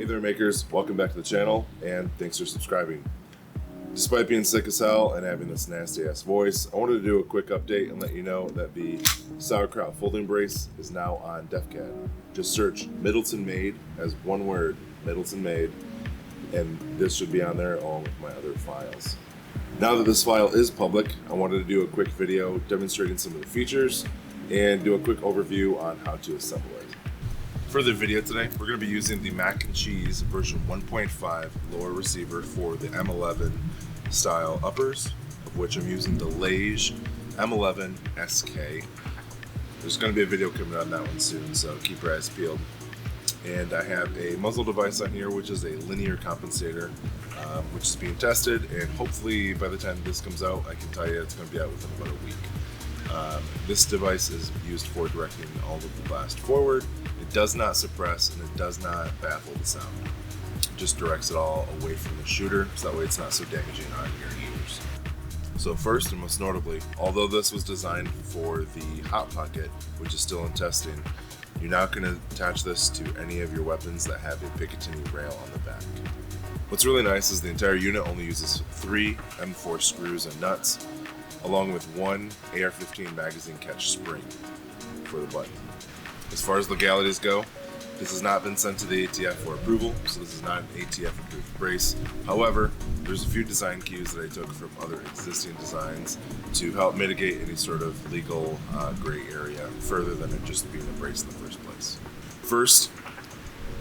Hey there makers, welcome back to the channel and thanks for subscribing. Despite being sick as hell and having this nasty ass voice, I wanted to do a quick update and let you know that the Sauerkraut Folding Brace is now on DefCAD. Just search Middleton Made as one word, Middleton Made, and this should be on there along with my other files. Now that this file is public, I wanted to do a quick video demonstrating some of the features and do a quick overview on how to assemble it. For the video today, we're going to be using the Mac and Cheese version 1.5 lower receiver for the M11 style uppers, of which I'm using the Lage M11 SK. There's going to be a video coming on that one soon, so keep your eyes peeled. And I have a muzzle device on here, which is a linear compensator, which is being tested, and hopefully by the time this comes out, I can tell you it's going to be out within about a week. This device is used for directing all of the blast forward. It does not suppress and it does not baffle the sound. It just directs it all away from the shooter, so that way it's not so damaging on your ears. So first and most notably, although this was designed for the Hot Pocket, which is still in testing, you're not going to attach this to any of your weapons that have a Picatinny rail on the back. What's really nice is the entire unit only uses 3 M4 screws and nuts, along with 1 AR-15 magazine catch spring for the button. As far as legalities go, this has not been sent to the ATF for approval, so this is not an ATF approved brace. However, there's a few design cues that I took from other existing designs to help mitigate any sort of legal gray area further than it just being a brace in the first place. First,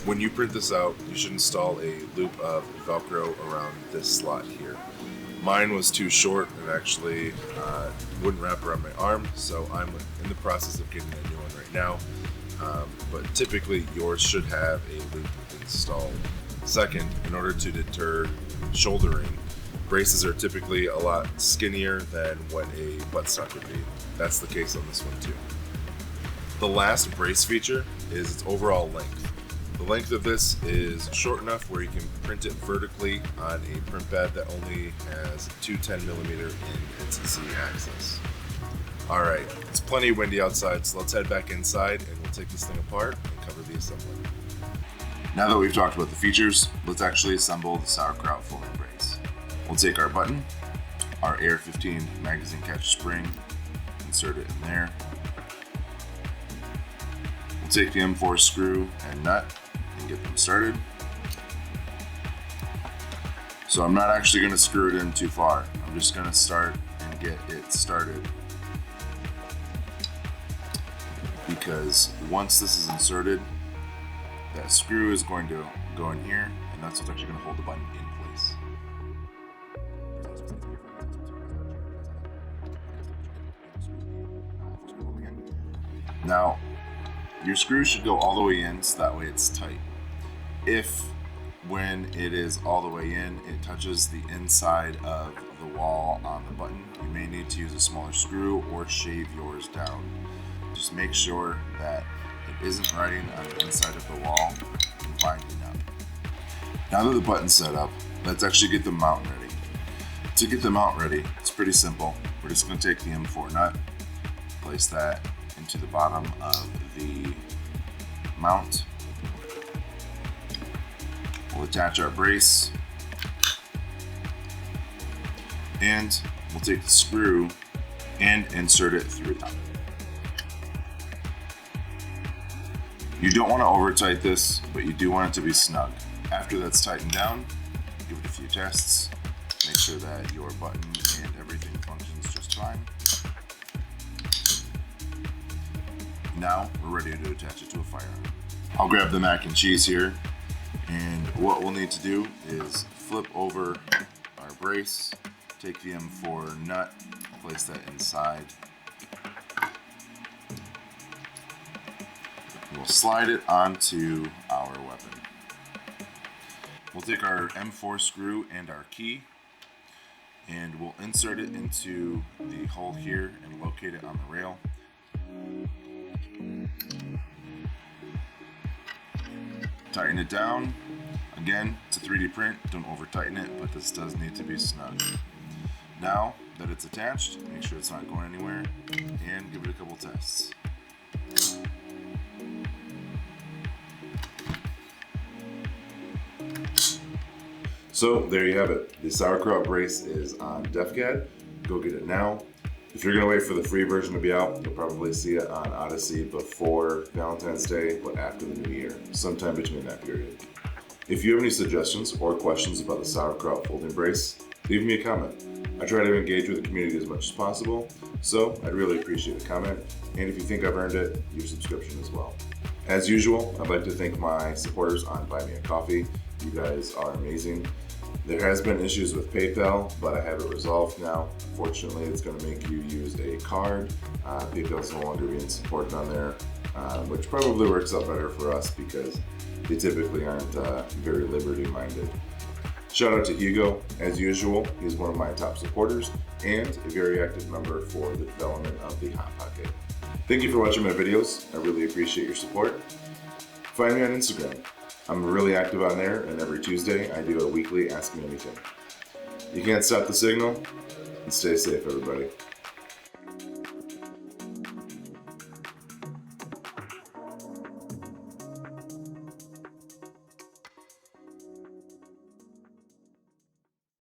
when you print this out, you should install a loop of Velcro around this slot here. Mine was too short and actually wouldn't wrap around my arm, so I'm in the process of getting a new one right now. But typically yours should have a loop installed. Second, in order to deter shouldering, braces are typically a lot skinnier than what a buttstock would be. That's the case on this one too. The last brace feature is its overall length. The length of this is short enough where you can print it vertically on a print pad that only has 2 10mm in its Z axis. Alright, it's plenty windy outside, so let's head back inside and we'll take this thing apart and cover the assembly. Now that we've talked about the features, let's actually assemble the Sauerkraut Folding Brace. We'll take our button, our AR-15 magazine catch spring, insert it in there. We'll take the M4 screw and nut and get them started. So I'm not actually going to screw it in too far. I'm just going to start and get it started. Because once this is inserted, that screw is going to go in here, and that's what's actually going to hold the button in place. Now, your screw should go all the way in, so that way it's tight. If, when it is all the way in, it touches the inside of the wall on the button, you may need to use a smaller screw or shave yours down. Just make sure that it isn't riding on the inside of the wall and binding up. Now that the button's set up, let's actually get the mount ready. To get the mount ready, it's pretty simple. We're just going to take the M4 nut, place that into the bottom of the mount. We'll attach our brace, and we'll take the screw and insert it through the top. You don't want to over tight this, but you do want it to be snug. After that's tightened down, give it a few tests, make sure that your button and everything functions just fine. Now we're ready to attach it to a firearm. I'll grab the mac and cheese here, and what we'll need to do is flip over our brace, take the M4 nut, place that inside. We'll slide it onto our weapon. We'll take our M4 screw and our key, and we'll insert it into the hole here and locate it on the rail. Tighten it down. Again, it's a 3D print, don't over tighten it, but this does need to be snug. Now that it's attached, make sure it's not going anywhere, and give it a couple tests. So there you have it. The Sauerkraut Brace is on DefCAD. Go get it now. If you're gonna wait for the free version to be out, you'll probably see it on Odyssey before Valentine's Day, but after the new year, sometime between that period. If you have any suggestions or questions about the Sauerkraut Folding Brace, leave me a comment. I try to engage with the community as much as possible, so I'd really appreciate a comment. And if you think I've earned it, your subscription as well. As usual, I'd like to thank my supporters on Buy Me a Coffee. You guys are amazing. There has been issues with PayPal, but I have it resolved now. Fortunately, it's going to make you use a card. PayPal's no longer being supported on there, which probably works out better for us because they typically aren't very liberty-minded. Shout out to Hugo, as usual. He's one of my top supporters and a very active member for the development of the Hot Pocket. Thank you for watching my videos. I really appreciate your support. Find me on Instagram. I'm really active on there, and every Tuesday I do a weekly Ask Me Anything. You can't stop the signal, and stay safe, everybody.